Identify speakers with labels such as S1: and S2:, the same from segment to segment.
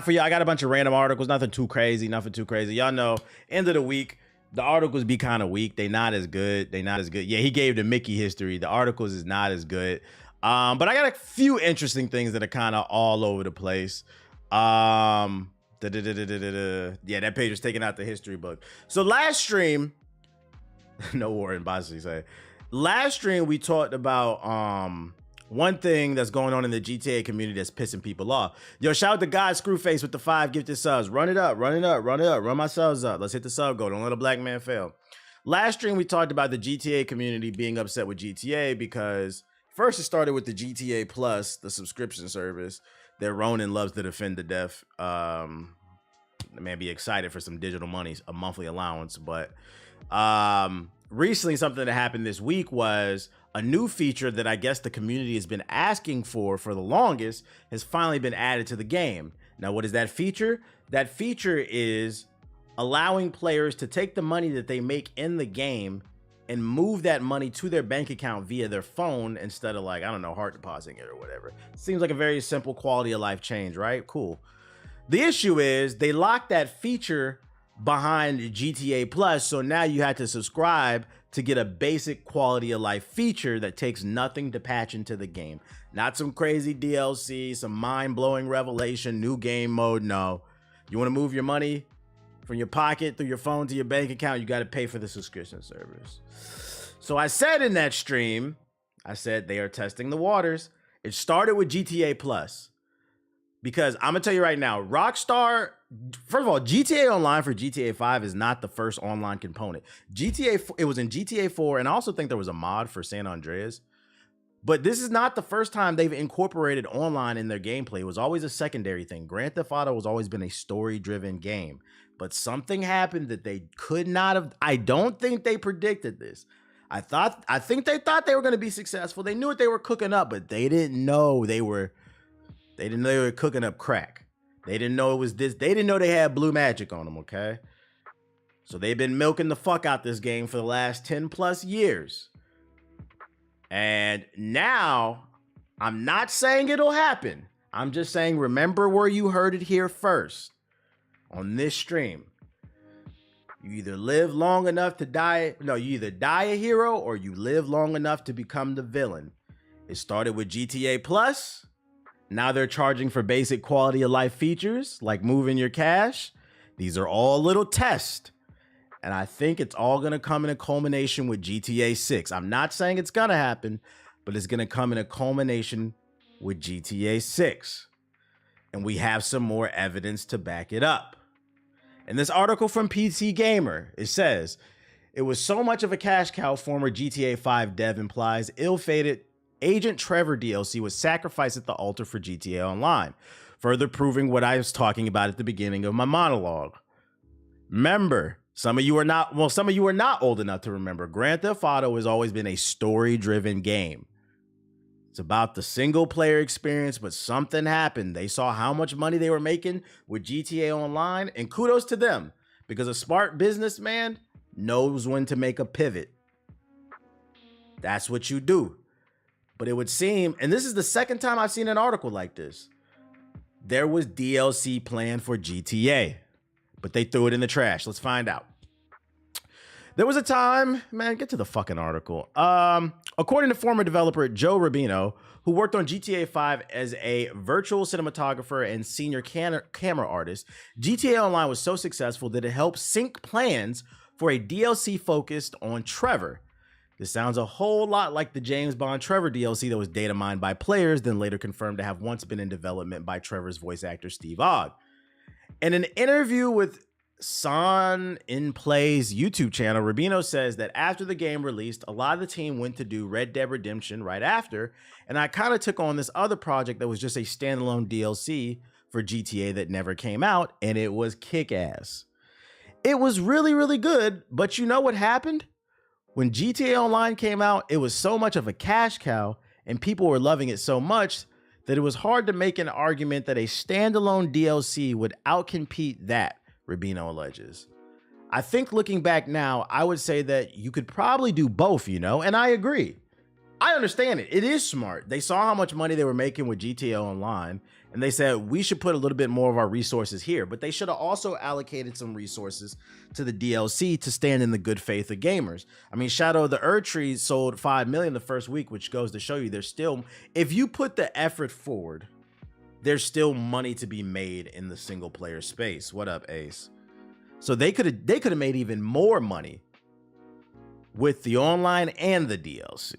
S1: for you, I got a bunch of random articles, nothing too crazy. Y'all know, end of the week, the articles be kind of weak. They not as good. Yeah, he gave the Mickey history. The articles is not as good. But I got a few interesting things that are kind of all over the place. Yeah, that page was taking out the history book. So last stream, no Warren Bosley say. Last stream we talked about one thing that's going on in the GTA community that's pissing people off. Yo, shout out to God Screwface with the 5 gifted subs. Run it up. Run my subs up. Let's hit the sub goal. Don't let a black man fail. Last stream we talked about the GTA community being upset with GTA because first it started with the GTA Plus, the subscription service that Ronan loves to defend to death. Man, be excited for some digital money, a monthly allowance. But recently something that happened this week was a new feature that I guess the community has been asking for the longest has finally been added to the game. Now, what is that feature? That feature is allowing players to take the money that they make in the game and move that money to their bank account via their phone instead of, like, I don't know, hard depositing it or whatever. Seems like a very simple quality of life change, right? Cool. The issue is they locked that feature behind GTA Plus, so now you had to subscribe to get a basic quality of life feature that takes nothing to patch into the game. Not some crazy DLC, some mind-blowing revelation, new game mode. No. You want to move your money from your pocket through your phone to your bank account, you got to pay for the subscription service. So I said in that stream, I said they are testing the waters. It started with GTA Plus. Because I'm going to tell you right now, Rockstar, first of all, GTA Online for GTA 5 is not the first online component. It was in GTA 4, and I also think there was a mod for San Andreas. But this is not the first time they've incorporated online in their gameplay. It was always a secondary thing. Grand Theft Auto has always been a story-driven game. But something happened that they could not have, I don't think they predicted this. I think they thought they were going to be successful. They knew what they were cooking up, but they didn't know they were cooking up crack. They didn't know it was this. They didn't know they had blue magic on them, okay? So they've been milking the fuck out this game for the last 10 plus years. And now, I'm not saying it'll happen. I'm just saying, remember where you heard it here first. On this stream. You either live long enough to die. No, you either die a hero or you live long enough to become the villain. It started with GTA Plus. Now they're charging for basic quality of life features like moving your cash. These are all little tests. And I think it's all going to come in a culmination with GTA 6. I'm not saying it's going to happen, but it's going to come in a culmination with GTA 6. And we have some more evidence to back it up. In this article from PC Gamer, it says, it was so much of a cash cow, former GTA 5 dev implies ill-fated Agent Trevor DLC was sacrificed at the altar for GTA Online, further proving what I was talking about at the beginning of my monologue. Remember, some of you are not old enough to remember, Grand Theft Auto has always been a story-driven game. It's about the single-player experience, but something happened. They saw how much money they were making with GTA Online, and kudos to them, because a smart businessman knows when to make a pivot. That's what you do. But it would seem, and this is the second time I've seen an article like this, there was DLC planned for GTA, but they threw it in the trash. Let's find out. There was a time, man, get to the fucking article. According to former developer Joe Rubino, who worked on GTA 5 as a virtual cinematographer and senior camera artist, GTA Online was so successful that it helped sync plans for a DLC focused on Trevor. This sounds a whole lot like the James Bond Trevor DLC that was data mined by players, then later confirmed to have once been in development by Trevor's voice actor Steve Ogg. In an interview with Son in Play's YouTube channel, Rubino says that after the game released, a lot of the team went to do Red Dead Redemption right after, and I kind of took on this other project that was just a standalone DLC for GTA that never came out, and it was kick-ass. It was really, really good, but you know what happened? When GTA Online came out, it was so much of a cash cow, and people were loving it so much that it was hard to make an argument that a standalone DLC would outcompete that, Rubino alleges. I think looking back now, I would say that you could probably do both, you know, and I agree. I understand it. It is smart. They saw how much money they were making with GTA Online, And they said, we should put a little bit more of our resources here, but they should have also allocated some resources to the DLC to stand in the good faith of gamers. I mean, Shadow of the Erdtree sold 5 million the first week, which goes to show you there's still, if you put the effort forward, there's still money to be made in the single player space. What up, Ace? So they could have made even more money with the online and the DLC.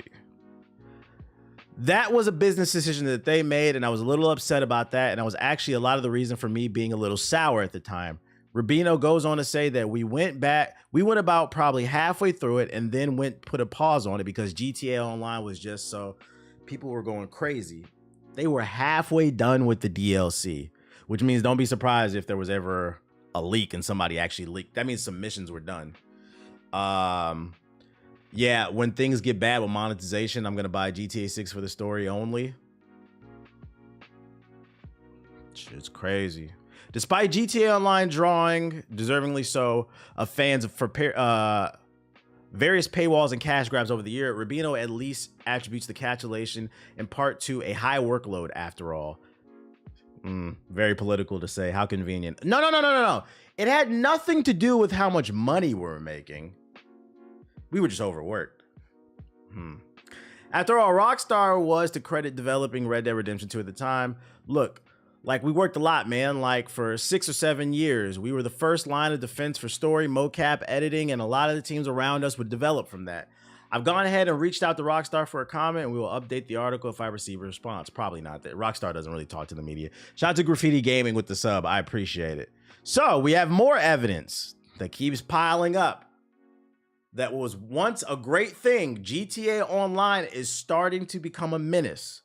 S1: That was a business decision that they made, and I was a little upset about that, and that was actually a lot of the reason for me being a little sour at the time. Rubino goes on to say that we went about probably halfway through it and then put a pause on it because GTA Online was just so people were going crazy. They were halfway done with the DLC, which means don't be surprised if there was ever a leak and somebody actually leaked. That means some missions were done. Yeah, when things get bad with monetization, I'm going to buy GTA 6 for the story only. Shit's crazy. Despite GTA Online drawing, deservingly so, of fans for various paywalls and cash grabs over the year, Rubino at least attributes the cancellation in part to a high workload after all. Very political to say. How convenient. No. It had nothing to do with how much money we were making. We were just overworked. After all, Rockstar was to credit developing Red Dead Redemption 2 at the time. Look, like we worked a lot, man. Like for 6 or 7 years, we were the first line of defense for story, mocap, editing, and a lot of the teams around us would develop from that. I've gone ahead and reached out to Rockstar for a comment, and we will update the article if I receive a response. Probably not. That Rockstar doesn't really talk to the media. Shout out to Graffiti Gaming with the sub. I appreciate it. So we have more evidence that keeps piling up. That was once a great thing. GTA Online is starting to become a menace.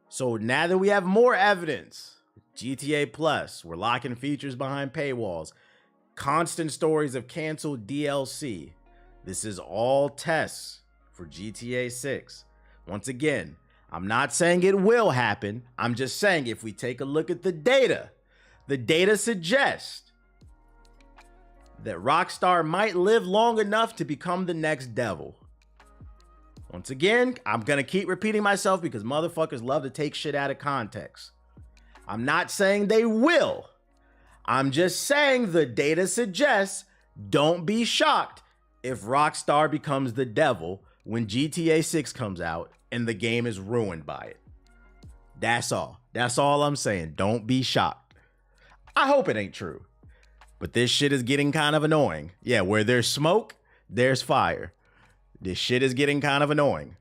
S1: So now that we have more evidence, GTA Plus, we're locking features behind paywalls, constant stories of canceled DLC. This is all tests for GTA 6. Once again, I'm not saying it will happen. I'm just saying if we take a look at the data suggests that Rockstar might live long enough to become the next devil. Once again, I'm going to keep repeating myself because motherfuckers love to take shit out of context. I'm not saying they will. I'm just saying the data suggests don't be shocked if Rockstar becomes the devil when GTA 6 comes out and the game is ruined by it. That's all. That's all I'm saying. Don't be shocked. I hope it ain't true. But this shit is getting kind of annoying. Yeah, where there's smoke, there's fire. This shit is getting kind of annoying.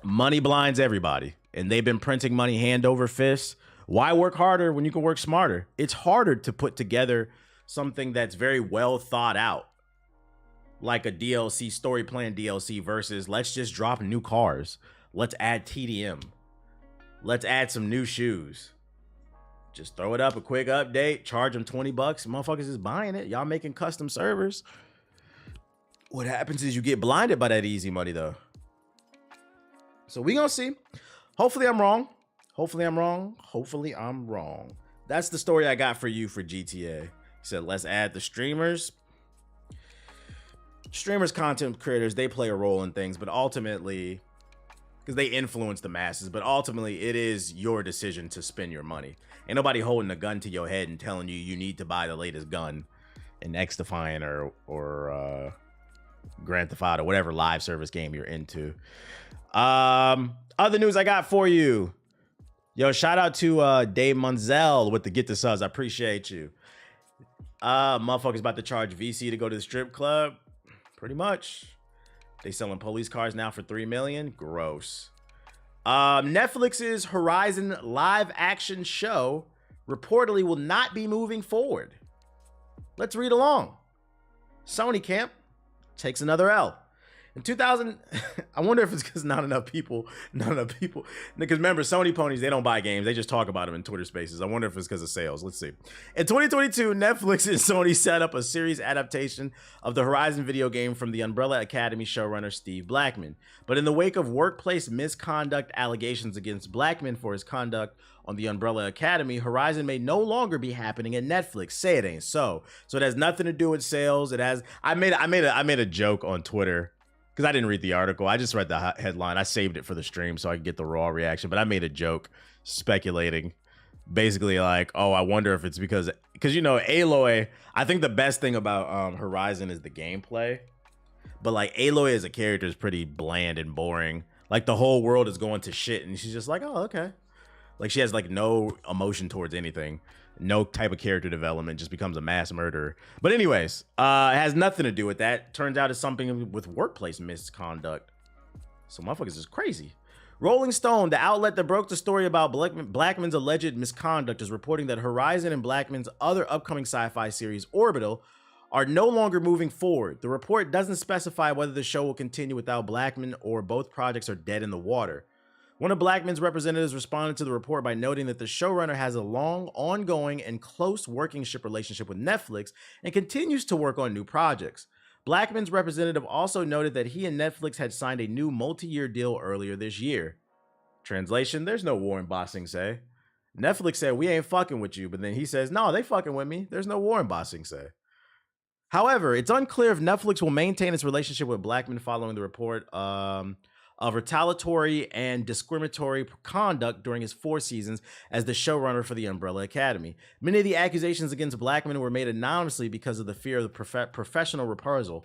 S1: Money blinds everybody. And they've been printing money hand over fist. Why work harder when you can work smarter? It's harder to put together something that's very well thought out. Like a DLC, story plan DLC versus let's just drop new cars. Let's add TDM. Let's add some new shoes. Just throw it up, a quick update, charge them $20. Motherfuckers is buying it. Y'all making custom servers. What happens is you get blinded by that easy money, though. So we gonna see. Hopefully I'm wrong. Hopefully I'm wrong. That's the story I got for you for GTA. He said, let's add the streamers. Streamers, content creators, they play a role in things, but ultimately, because they influence the masses, but ultimately it is your decision to spend your money. Ain't nobody holding a gun to your head and telling you you need to buy the latest gun in X-Defiant or Grand Theft Auto, whatever live service game you're into. Other news I got for you. Yo, shout out to Dave Munzel with the Get the Subs. I appreciate you. Motherfuckers about to charge VC to go to the strip club. Pretty much. They selling police cars now for $3 million. Gross. Netflix's Horizon live action show reportedly will not be moving forward. Let's read along. Sony camp takes another L. In 2000, I wonder if it's because not enough people. Because remember, Sony ponies, they don't buy games. They just talk about them in Twitter spaces. I wonder if it's because of sales. Let's see. In 2022, Netflix and Sony set up a series adaptation of the Horizon video game from the Umbrella Academy showrunner Steve Blackman. But in the wake of workplace misconduct allegations against Blackman for his conduct on the Umbrella Academy, Horizon may no longer be happening at Netflix. Say it ain't so. So it has nothing to do with sales. It has. I made a joke on Twitter because I didn't read the article. I just read the headline. I saved it for the stream so I could get the raw reaction. But I made a joke speculating, basically like, oh, I wonder if it's because you know, Aloy. I think the best thing about Horizon is the gameplay, but like Aloy as a character is pretty bland and boring. Like the whole world is going to shit, and she's just like, oh, okay. Like she has like no emotion towards anything. No type of character development, just becomes a mass murderer. But anyways, it has nothing to do with that. Turns out it's something with workplace misconduct. So motherfuckers is crazy. Rolling Stone, the outlet that broke the story about Blackman's alleged misconduct, is reporting that Horizon and Blackman's other upcoming sci-fi series, Orbital, are no longer moving forward. The report doesn't specify whether the show will continue without Blackman or both projects are dead in the water. One of Blackman's representatives responded to the report by noting that the showrunner has a long, ongoing, and close workingship relationship with Netflix and continues to work on new projects. Blackman's representative also noted that he and Netflix had signed a new multi-year deal earlier this year. Translation, there's no war in Ba Sing Se. Netflix said, we ain't fucking with you, but then he says, no, they fucking with me. There's no war in Ba Sing Se. However, it's unclear if Netflix will maintain its relationship with Blackman following the report of retaliatory and discriminatory conduct during his 4 seasons as the showrunner for the Umbrella Academy. Many of the accusations against Blackman were made anonymously because of the fear of the professional reprisal.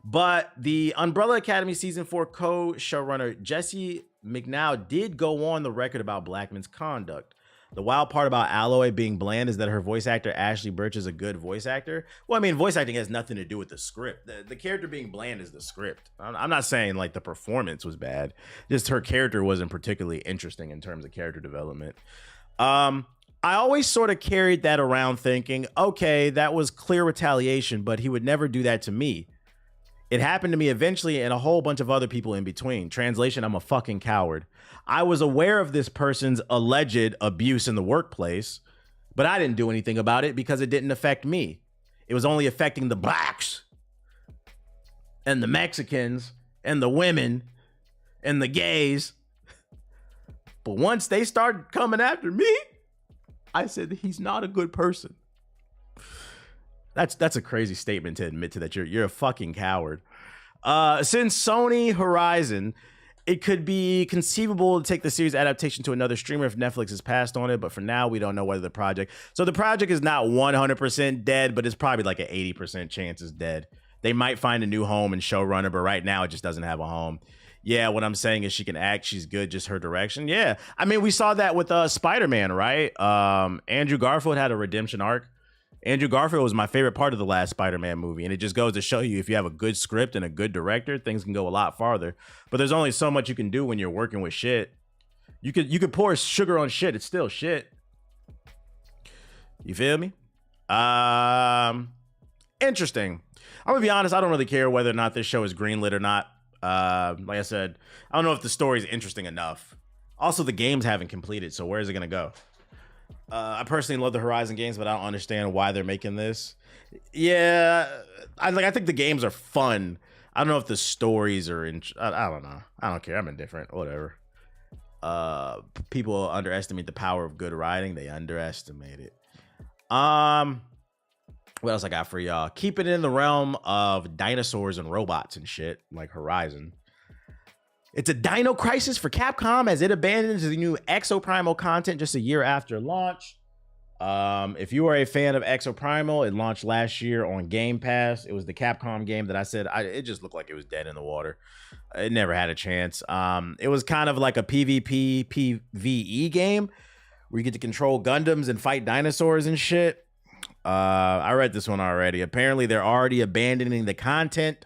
S1: But the Umbrella Academy Season 4 co-showrunner Jesse McNow did go on the record about Blackman's conduct. The wild part about Aloy being bland is that her voice actor, Ashley Birch, is a good voice actor. Well, I mean, voice acting has nothing to do with the script. The character being bland is the script. I'm not saying like the performance was bad. Just her character wasn't particularly interesting in terms of character development. I always sort of carried that around thinking, okay, that was clear retaliation, but he would never do that to me. It happened to me eventually and a whole bunch of other people in between. Translation, I'm a fucking coward. I was aware of this person's alleged abuse in the workplace, but I didn't do anything about it because it didn't affect me. It was only affecting the blacks and the Mexicans and the women and the gays. But once they started coming after me, I said he's not a good person. That's a crazy statement to admit to, that you're a fucking coward. Since Sony Horizon, it could be conceivable to take the series adaptation to another streamer if Netflix has passed on it, but for now, we don't know whether the project... So the project is not 100% dead, but it's probably like an 80% chance it's dead. They might find a new home and showrunner, but right now it just doesn't have a home. Yeah, what I'm saying is she can act, she's good, just her direction. Yeah, I mean, we saw that with Spider-Man, right? Andrew Garfield had a redemption arc. Andrew Garfield was my favorite part of the last Spider-Man movie, and it just goes to show you if you have a good script and a good director, things can go a lot farther. But there's only so much you can do when you're working with shit. You could pour sugar on shit, it's still shit. You feel me? Interesting. I'm gonna be honest, I don't really care whether or not this show is greenlit or not. Like I said, I don't know if the story is interesting enough. Also, the games haven't completed, so where is it gonna go? I personally love the Horizon games, but I don't understand why they're making this. Yeah, I think the games are fun. I don't know if the stories are I don't know. I don't care. I'm indifferent. Whatever. People underestimate the power of good writing. They underestimate it. What else I got for y'all? Keep it in the realm of dinosaurs and robots and shit, like Horizon. It's a dino crisis for Capcom as it abandons the new Exo Primal content just a year after launch. If you are a fan of Exo Primal, it launched last year on Game Pass. It was the Capcom game that I said it just looked like it was dead in the water. It never had a chance. It was kind of like a PvP, PvE game where you get to control Gundams and fight dinosaurs and shit. I read this one already. Apparently, they're already abandoning the content.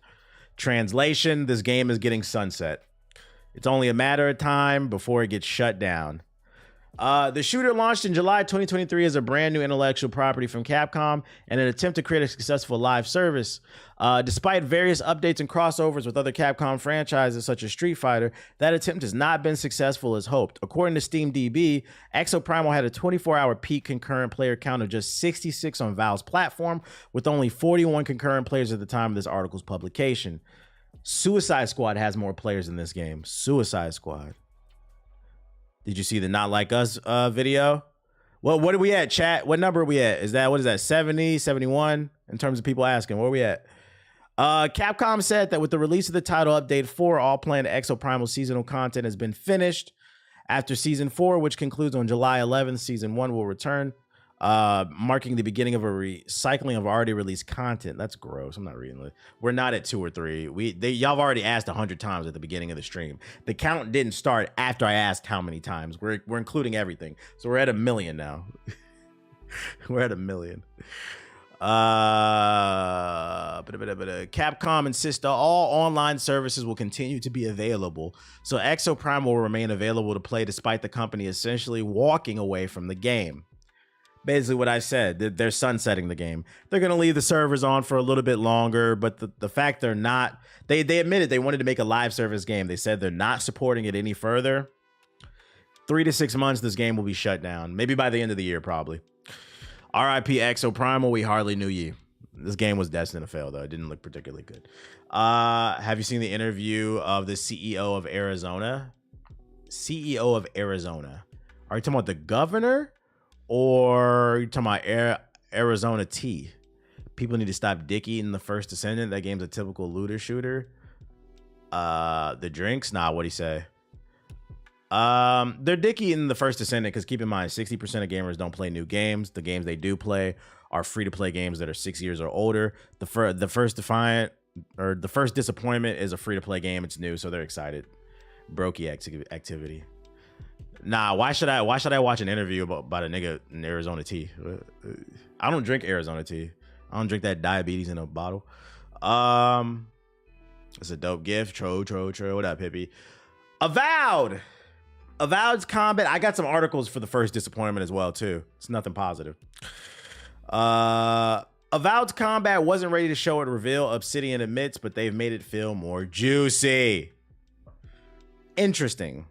S1: Translation, this game is getting sunset. It's only a matter of time before it gets shut down. The shooter launched in July 2023 as a brand new intellectual property from Capcom and an attempt to create a successful live service. Despite various updates and crossovers with other Capcom franchises such as Street Fighter, that attempt has not been successful as hoped. According to SteamDB, Exo Primal had a 24-hour peak concurrent player count of just 66 on Valve's platform, with only 41 concurrent players at the time of this article's publication. Suicide Squad has more players in this game. Suicide Squad. Did you see the Not Like Us video? Well, what are we at, chat? What number are we at? What is that, 70, 71? In terms of people asking, where are we at? Capcom said that with the release of the title update 4, all planned Exo Primal seasonal content has been finished. After Season 4, which concludes on July 11th, Season 1 will return, marking the beginning of a recycling of already released content. That's gross. I'm not reading it. We're not at 2 or 3. Y'all have already asked 100 times at the beginning of the stream. The count didn't start after I asked how many times. We're including everything. So we're at 1 million now. We're at 1 million. Capcom insists that all online services will continue to be available, so Exo Primal will remain available to play despite the company essentially walking away from the game. Basically what I said, they're sunsetting the game. They're going to leave the servers on for a little bit longer, but the fact they're not, they admitted they wanted to make a live service game. They said they're not supporting it any further. 3 to 6 months, this game will be shut down. Maybe by the end of the year, probably. RIP Exo Primal, we hardly knew ye. This game was destined to fail, though. It didn't look particularly good. Have you seen the interview of the CEO of Arizona? CEO of Arizona. Are you talking about the governor? Or are you talking about Arizona T? People need to stop dick eating the First Descendant. That game's a typical looter shooter. The drinks? Nah, what'd he say? They're dick eating the First Descendant because keep in mind, 60% of gamers don't play new games. The games they do play are free-to-play games that are 6 years or older. The first Disappointment is a free-to-play game. It's new, so they're excited. Brokey activity. Nah, why should I watch an interview about a nigga in Arizona tea? I don't drink Arizona tea. I don't drink that diabetes in a bottle. It's a dope gift. Tro. What up, hippie? Avowed's combat. I got some articles for the First Disappointment as well, too. It's nothing positive. Avowed's combat wasn't ready to show at reveal, Obsidian admits, but they've made it feel more juicy. Interesting.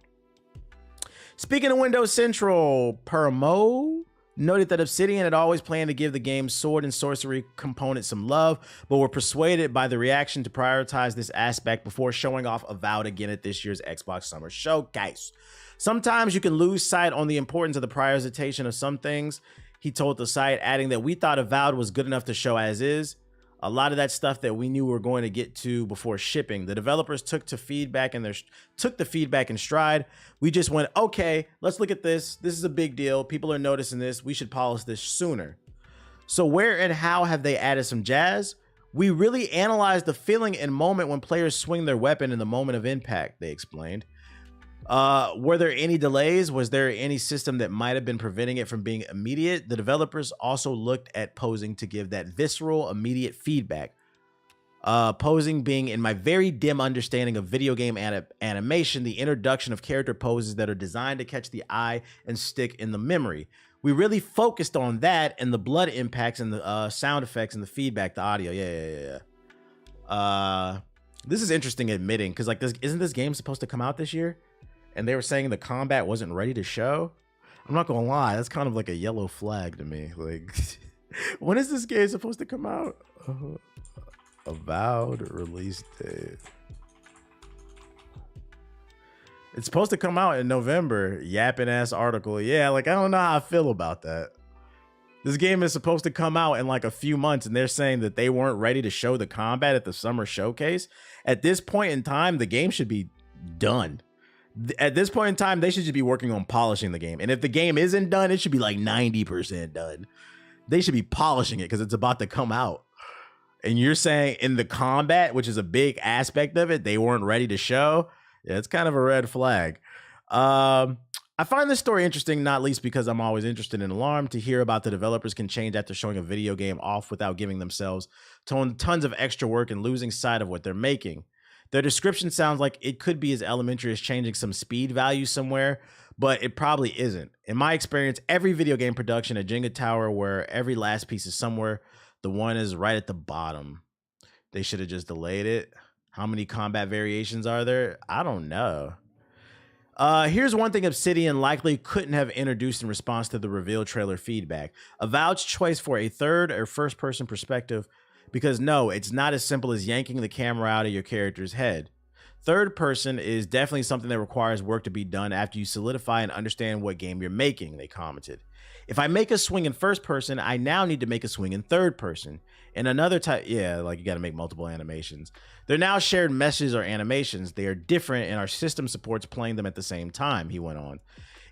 S1: Speaking of Windows Central, Permo noted that Obsidian had always planned to give the game's sword and sorcery component some love, but were persuaded by the reaction to prioritize this aspect before showing off Avowed again at this year's Xbox Summer Showcase. Sometimes you can lose sight on the importance of the prioritization of some things, he told the site, adding that we thought Avowed was good enough to show as is. A lot of that stuff that we knew we were going to get to before shipping. The developers took the feedback in stride. We just went, okay, let's look at this. This is a big deal. People are noticing this. We should polish this sooner. So where and how have they added some jazz? We really analyzed the feeling and moment when players swing their weapon in the moment of impact, they explained. Were there any delays? Was there any system that might have been preventing it from being immediate? The developers also looked at posing to give that visceral, immediate feedback. Posing being, in my very dim understanding of video game animation, the introduction of character poses that are designed to catch the eye and stick in the memory. We really focused on that and the blood impacts and the sound effects and the feedback, the audio. Yeah. This is interesting admitting, because like isn't this game supposed to come out this year? And they were saying the combat wasn't ready to show. I'm not gonna lie, that's kind of like a yellow flag to me. Like, when is this game supposed to come out? Avowed release date. It's supposed to come out in November. Yapping ass article. Yeah, like I don't know how I feel about that. This game is supposed to come out in like a few months, and they're saying that they weren't ready to show the combat at the summer showcase. At this point in time, the game should be done. At this point in time, they should just be working on polishing the game. And if the game isn't done, it should be like 90% done. They should be polishing it because it's about to come out. And you're saying in the combat, which is a big aspect of it, they weren't ready to show. Yeah, it's kind of a red flag. I find this story interesting, not least because I'm always interested and alarmed to hear about the developers can change after showing a video game off without giving themselves tons of extra work and losing sight of what they're making. Their description sounds like it could be as elementary as changing some speed value somewhere, but it probably isn't. In my experience, every video game production, a Jenga tower where every last piece is somewhere, the one is right at the bottom. They should have just delayed it. How many combat variations are there? I don't know. Here's one thing Obsidian likely couldn't have introduced in response to the reveal trailer feedback. Avowed's choice for a third or first-person perspective, because no, it's not as simple as yanking the camera out of your character's head. Third person is definitely something that requires work to be done after you solidify and understand what game you're making, they commented. If I make a swing in first person, I now need to make a swing in third person. And another type, yeah, like you got to make multiple animations. They're now shared meshes or animations. They are different, and our system supports playing them at the same time, he went on.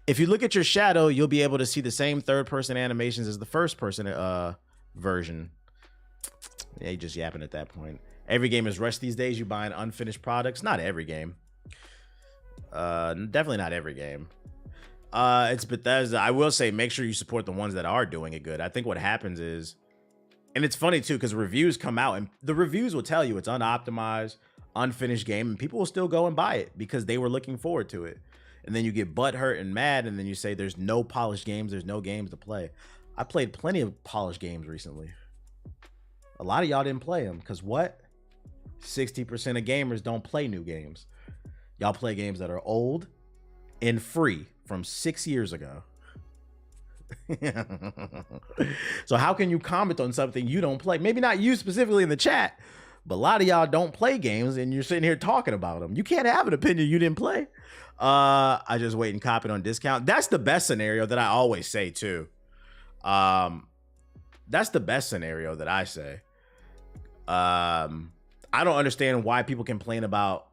S1: If you look at your shadow, you'll be able to see the same third person animations as the first person version. Yeah, you just yapping at that point. Every game is rushed these days. You buying unfinished products. Not every game. Definitely not every game. It's Bethesda. I will say, make sure you support the ones that are doing it good. I think what happens is, and it's funny too, because reviews come out and the reviews will tell you it's unoptimized, unfinished game, and people will still go and buy it because they were looking forward to it. And then you get butthurt and mad, and then you say there's no polished games, there's no games to play. I played plenty of polished games recently. A lot of y'all didn't play them because what? 60% of gamers don't play new games. Y'all play games that are old and free from 6 years ago. So how can you comment on something you don't play? Maybe not you specifically in the chat, but a lot of y'all don't play games and you're sitting here talking about them. You can't have an opinion you didn't play. I just wait and cop it on discount. That's the best scenario that I always say too. That's the best scenario that I say. I don't understand why people complain about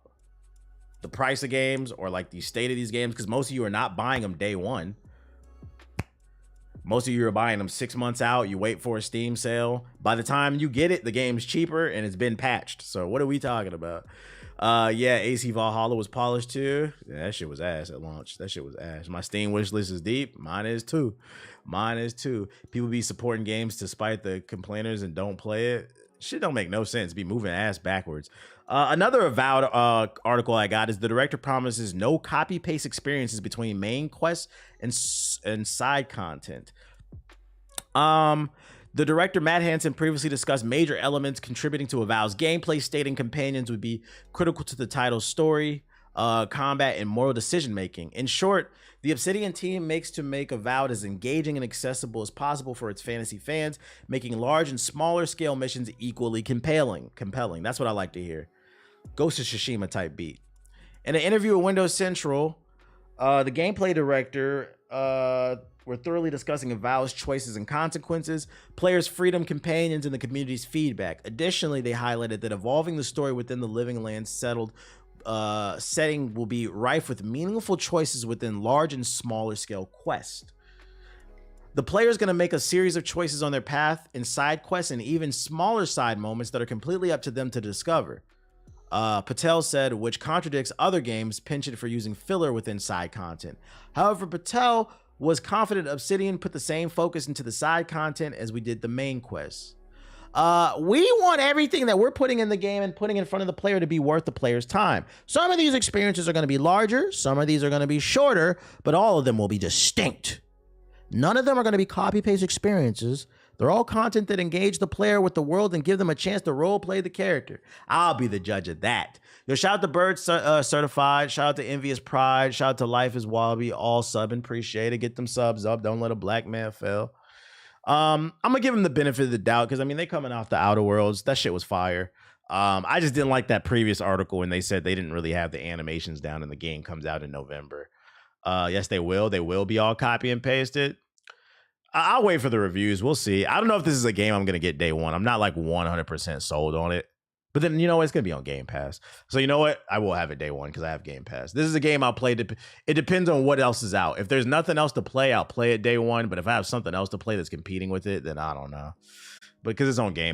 S1: the price of games or like the state of these games, because most of you are not buying them day one. Most of you are buying them 6 months out. You wait for a Steam sale. By the time you get it, the game's cheaper and it's been patched. So what are we talking about? Yeah, AC Valhalla was polished too. Yeah, that shit was ass at launch. That shit was ass. My Steam wish list is deep. Mine is too. Mine is too. People be supporting games despite the complainers and don't play it. Shit don't make no sense. Be moving ass backwards. Another Avowed article I got is the director promises no copy-paste experiences between main quests and side content. The director, Matt Hansen, previously discussed major elements contributing to Avowed's gameplay, stating companions would be critical to the title's story, combat, and moral decision-making. In short, the Obsidian team makes to make Avowed as engaging and accessible as possible for its fantasy fans, making large and smaller scale missions equally compelling. That's what I like to hear. Ghost of Tsushima type beat. In an interview with Windows Central, the gameplay director were thoroughly discussing Avowed's choices and consequences, players' freedom, companions, and the community's feedback. Additionally, they highlighted that evolving the story within the Living Lands setting will be rife with meaningful choices within large and smaller scale quests. The player is going to make a series of choices on their path in side quests and even smaller side moments that are completely up to them to discover. Patel said, which contradicts other games penchant for using filler within side content. However, Patel was confident Obsidian put the same focus into the side content as we did the main quests. We want everything that we're putting in the game and putting in front of the player to be worth the player's time. Some of these experiences are going to be larger, some of these are going to be shorter, but all of them will be distinct. None of them are going to be copy-paste experiences. They're all content that engage the player with the world and give them a chance to role-play the character. I'll be the judge of that. Yo, shout out to Bird Certified. Shout out to Envious Pride. Shout out to Life is Wallaby. All subbing. Appreciate it. Get them subs up. Don't let a black man fail. I'm going to give them the benefit of the doubt because, I mean, they coming off the Outer Worlds. That shit was fire. I just didn't like that previous article when they said they didn't really have the animations down and the game comes out in November. Yes, they will. They will be all copy and pasted. I'll wait for the reviews. We'll see. I don't know if this is a game I'm going to get day one. I'm not like 100% sold on it. But then, you know, it's going to be on Game Pass. So you know what? I will have it day one because I have Game Pass. This is a game I'll play. It depends on what else is out. If there's nothing else to play, I'll play it day one. But if I have something else to play that's competing with it, then I don't know. Because it's on Game